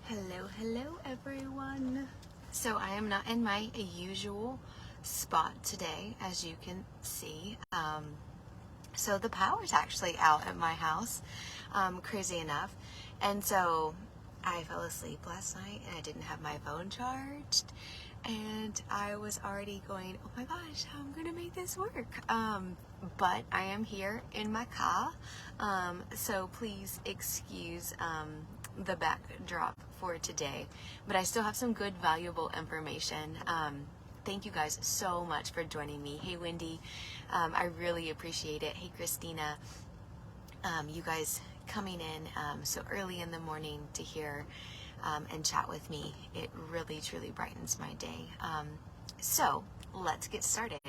Hello everyone. So I am not in my usual spot today, as you can see. So the power's actually out at my house, crazy enough. And so I fell asleep last night and I didn't have my phone charged. And I was already going, oh my gosh, how am I going to make this work? But I am here in my car. So please excuse the backdrop for today. But I still have some good, valuable information. Thank you guys so much for joining me. Hey, Wendy, I really appreciate it. Hey, Christina, you guys coming in so early in the morning to hear and chat with me. It really, truly brightens my day. So let's get started.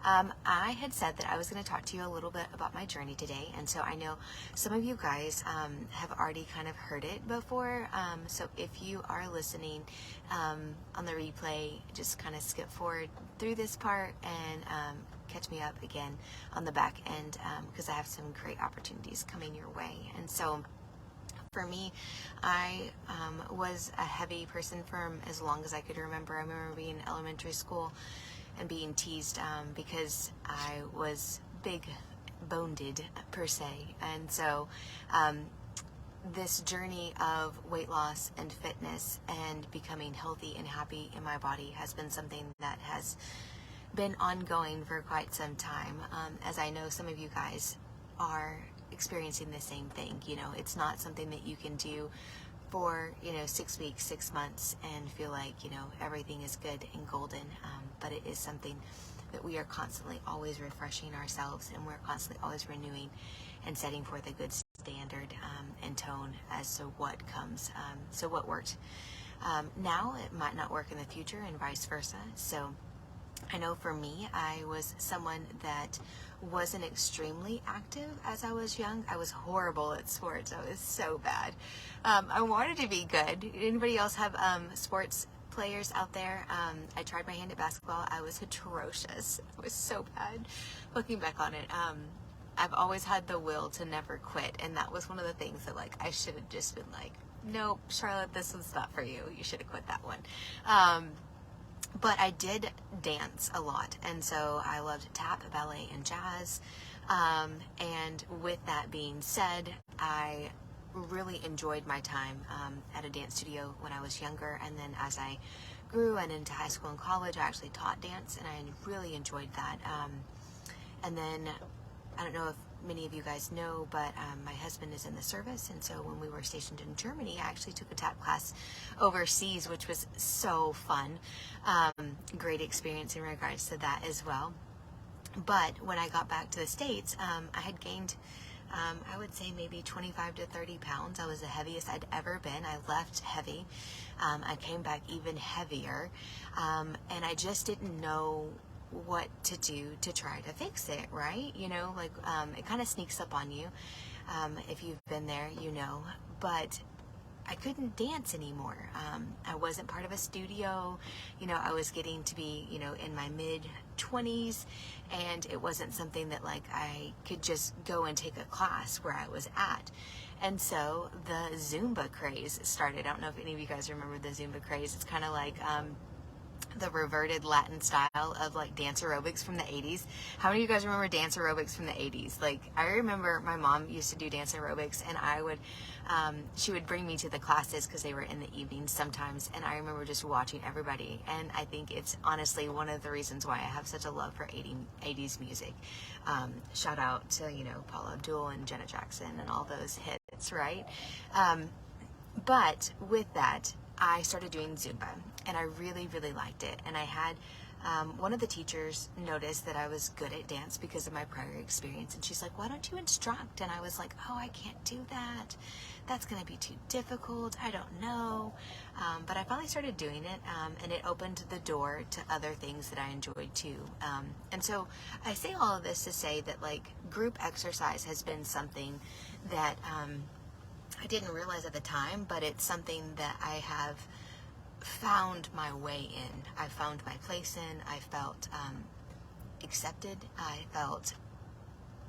I had said that I was going to talk to you a little bit about my journey today, and so I know some of you guys have already kind of heard it before. So if you are listening on the replay, just kind of skip forward through this part and catch me up again on the back end, because I have some great opportunities coming your way. And so for me, I was a heavy person from as long as I could remember. I remember being in elementary school and being teased because I was big boned per se. And so this journey of weight loss and fitness and becoming healthy and happy in my body has been something that has been ongoing for quite some time, as I know some of you guys are experiencing the same thing. You know, it's not something that you can do for 6 weeks, 6 months and feel like everything is good and golden, but it is something that we are constantly always refreshing ourselves, and we're constantly always renewing and setting forth a good standard and tone as to what comes, so what worked now it might not work in the future, and vice versa. So I know for me, I was someone that wasn't extremely active as I was young. I was horrible at sports. I was so bad. I wanted to be good. Anybody else have sports players out there? I tried my hand at basketball. I was atrocious. I was so bad. Looking back on it, I've always had the will to never quit, and that was one of the things that I should have just been like, nope, Charlotte, this one's not for you. You should have quit that one. But I did dance a lot, and so I loved tap, ballet, and jazz. And with that being said, I really enjoyed my time at a dance studio when I was younger, and then as I grew and into high school and college, I actually taught dance, and I really enjoyed that. And then, I don't know if many of you guys know, but my husband is in the service, and so when we were stationed in Germany, I actually took a tap class overseas, which was so fun. Great experience in regards to that as well. But when I got back to the States, I had gained, I would say maybe 25 to 30 pounds. I was the heaviest I'd ever been. I left heavy. I came back even heavier, and I just didn't know what to do to try to fix it, right? It kind of sneaks up on you. If you've been there, but I couldn't dance anymore. I wasn't part of a studio. I was getting to be, in my mid-20s, and it wasn't something that I could just go and take a class where I was at. And so the Zumba craze started. I don't know if any of you guys remember the Zumba craze. It's kind of like the reverted Latin style of dance aerobics from the 80s. How many of you guys remember dance aerobics from the 80s? I remember my mom used to do dance aerobics, and she would bring me to the classes because they were in the evenings sometimes, and I remember just watching everybody, and I think it's honestly one of the reasons why I have such a love for 80s music. Shout out to, Paula Abdul and Janet Jackson and all those hits, right? But with that, I started doing Zumba, and I really, really liked it. And I had one of the teachers notice that I was good at dance because of my prior experience, and she's like, why don't you instruct? And I was like, oh, I can't do that. That's going to be too difficult. I don't know. But I finally started doing it, and it opened the door to other things that I enjoyed too. And so I say all of this to say that group exercise has been something that I didn't realize at the time, but it's something that I have found my way in. I found my place in. I felt accepted. I felt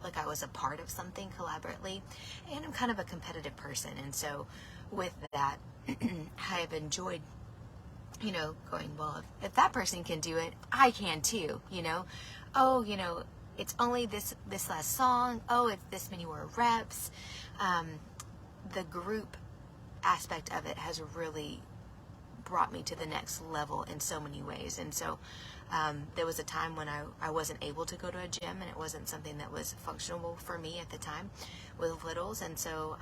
like I was a part of something collaboratively, and I'm kind of a competitive person, and so with that, I've enjoyed, going, well, if that person can do it, I can too, Oh, it's only this last song. Oh, it's this many more reps. The group aspect of it has really brought me to the next level in so many ways. And so there was a time when I wasn't able to go to a gym, and it wasn't something that was functional for me at the time with littles. And so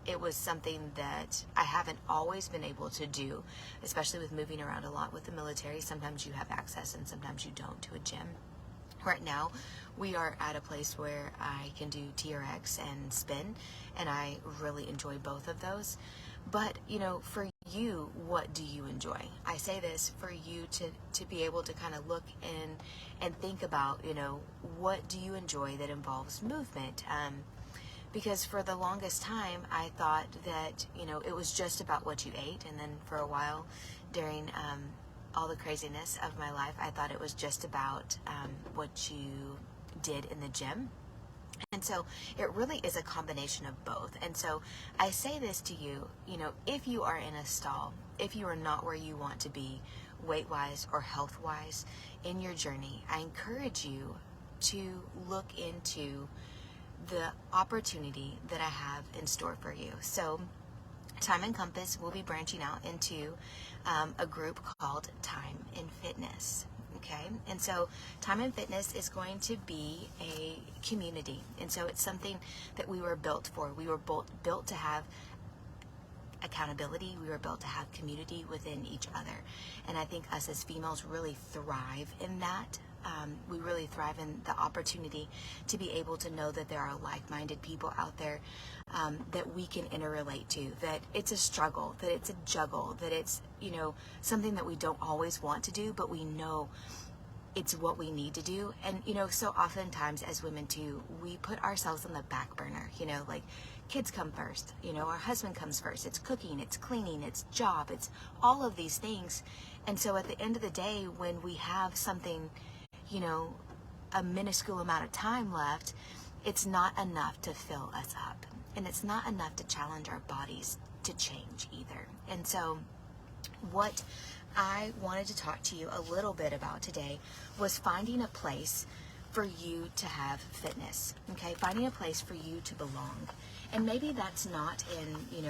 it was something that I haven't always been able to do, especially with moving around a lot with the military. Sometimes you have access and sometimes you don't to a gym. Right now, we are at a place where I can do TRX and spin, and I really enjoy both of those. But, for you, what do you enjoy? I say this for you to be able to kind of look and think about, what do you enjoy that involves movement? Because for the longest time, I thought that, it was just about what you ate. And then for a while, during all the craziness of my life, I thought it was just about what you did in the gym. And so it really is a combination of both. And so I say this to you, if you are in a stall, if you are not where you want to be weight-wise or health-wise in your journey, I encourage you to look into the opportunity that I have in store for you. So Thyme and Compass will be branching out into a group called Thyme in Fitness. Okay, and so Thyme and Fitness is going to be a community, and so it's something that we were built for. We were built to have accountability. We were built to have community within each other, and I think us as females really thrive in that. We really thrive in the opportunity to be able to know that there are like-minded people out there that we can interrelate to, that it's a struggle, that it's a juggle, that it's, something that we don't always want to do, but we know it's what we need to do. And, so oftentimes as women too, we put ourselves on the back burner, like kids come first, our husband comes first. It's cooking, it's cleaning, it's job, it's all of these things. And so at the end of the day, when we have something, a minuscule amount of time left, it's not enough to fill us up. And it's not enough to challenge our bodies to change either. And so what I wanted to talk to you a little bit about today was finding a place for you to have fitness, okay? Finding a place for you to belong. And maybe that's not in,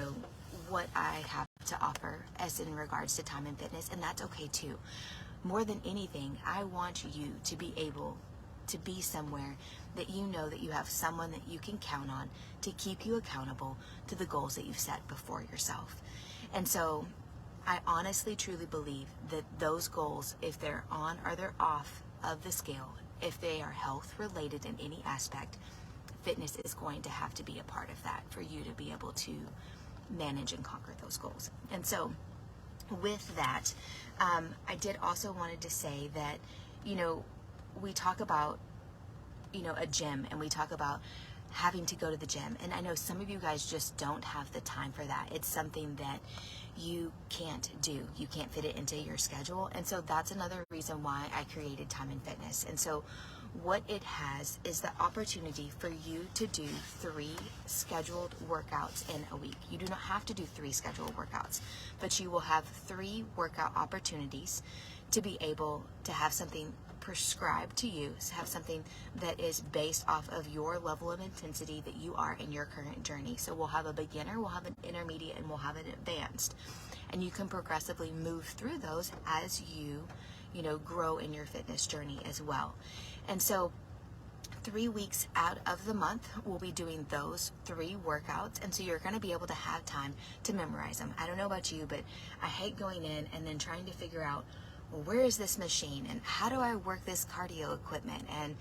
what I have to offer as in regards to Thyme and Fitness, and that's okay too. More than anything, I want you to be able to be somewhere that you know that you have someone that you can count on to keep you accountable to the goals that you've set before yourself. And so I honestly, truly believe that those goals, if they're on or they're off of the scale, if they are health related in any aspect, fitness is going to have to be a part of that for you to be able to manage and conquer those goals. And so with that, I did also wanted to say that, we talk about, a gym, and we talk about having to go to the gym. And I know some of you guys just don't have the time for that. It's something that you can't do. You can't fit it into your schedule. And so that's another reason why I created Thyme and Fitness. And so what it has is the opportunity for you to do 3 scheduled workouts in a week. You do not have to do 3 scheduled workouts, but you will have 3 workout opportunities to be able to have something prescribed to you, to have something that is based off of your level of intensity that you are in your current journey. So we'll have a beginner, we'll have an intermediate, and we'll have an advanced. And you can progressively move through those as you grow in your fitness journey as well. And so 3 weeks out of the month, we'll be doing those 3 workouts. And so you're going to be able to have time to memorize them. I don't know about you, but I hate going in and then trying to figure out, well, where is this machine? And how do I work this cardio equipment? And,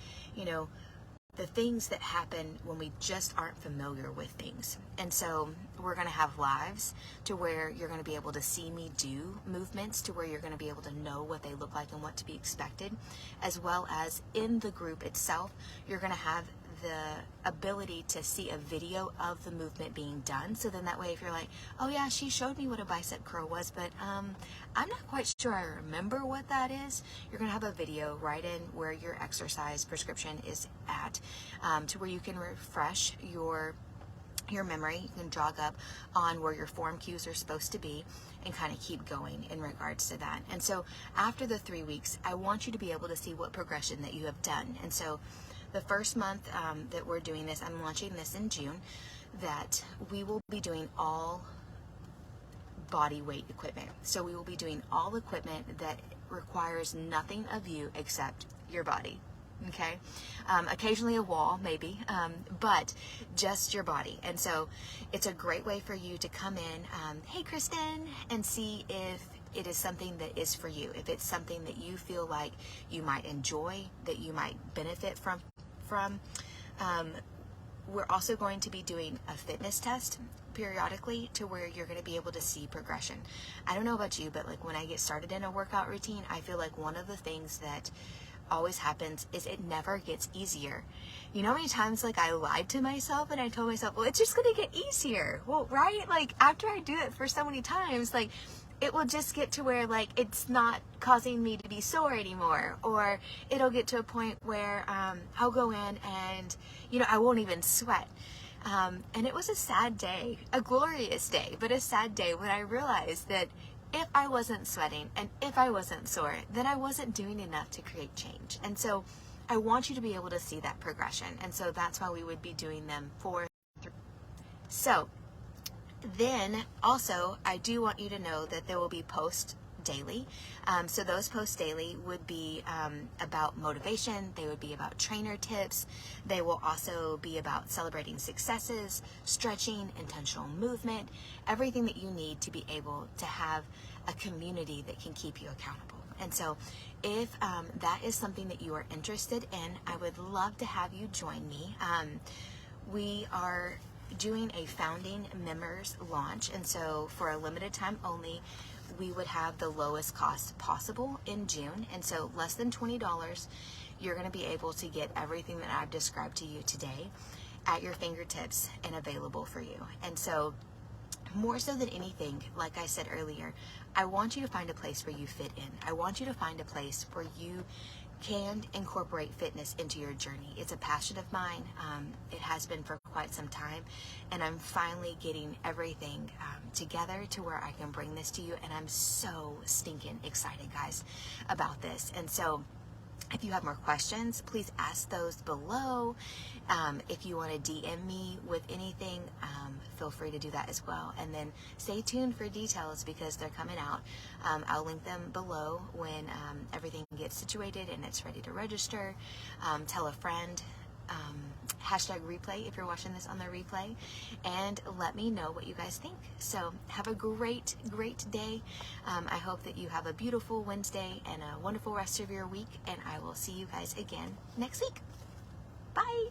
the things that happen when we just aren't familiar with things. And so we're going to have lives to where you're going to be able to see me do movements, to where you're going to be able to know what they look like and what to be expected, as well as in the group itself, you're going to have the ability to see a video of the movement being done. So then that way, if you're like, oh yeah, she showed me what a bicep curl was, but I'm not quite sure I remember what that is, you're gonna have a video right in where your exercise prescription is at, to where you can refresh your your memory. You can jog up on where your form cues are supposed to be and kind of keep going in regards to that. And so after the 3 weeks, I want you to be able to see what progression that you have done. And so the first month that we're doing this, I'm launching this in June, that we will be doing all body weight equipment. So we will be doing all equipment that requires nothing of you except your body. Okay, occasionally a wall maybe, but just your body. And so it's a great way for you to come in, hey Kristen, and see if it is something that is for you, if it's something that you feel like you might enjoy, that you might benefit from. We're also going to be doing a fitness test periodically to where you're going to be able to see progression. I don't know about you, but like when I get started in a workout routine, I feel like one of the things that always happens is it never gets easier. You know how many times like I lied to myself and I told myself, well, it's just going to get easier. Well, right? Like after I do it for so many times, like it will just get to where like it's not causing me to be sore anymore, or it'll get to a point where I'll go in and, you know, I won't even sweat. And it was a sad day, a glorious day, but a sad day when I realized that if I wasn't sweating and if I wasn't sore, then I wasn't doing enough to create change. And so I want you to be able to see that progression. And so that's why we would be doing them for 3. So then also, I do want you to know that there will be posts daily. So those posts daily would be about motivation. They would be about trainer tips. They will also be about celebrating successes, stretching, intentional movement, everything that you need to be able to have a community that can keep you accountable. And so if that is something that you are interested in, I would love to have you join me. We are doing a founding members launch, and so for a limited time only, we would have the lowest cost possible in June. And so less than $20, you're going to be able to get everything that I've described to you today at your fingertips and available for you. And so more so than anything, like I said earlier, I want you to find a place where you fit in. I want you to find a place where you can incorporate fitness into your journey. It's a passion of mine. It has been for quite some time, and I'm finally getting everything together to where I can bring this to you, and I'm so stinking excited, guys, about this. And so if you have more questions, please ask those below. If you want to DM me with anything, feel free to do that as well. And then stay tuned for details because they're coming out. I'll link them below when everything gets situated and it's ready to register. Tell a friend. Hashtag replay if you're watching this on the replay, and let me know what you guys think. So have a great day. I hope that you have a beautiful Wednesday and a wonderful rest of your week, and I will see you guys again next week. Bye.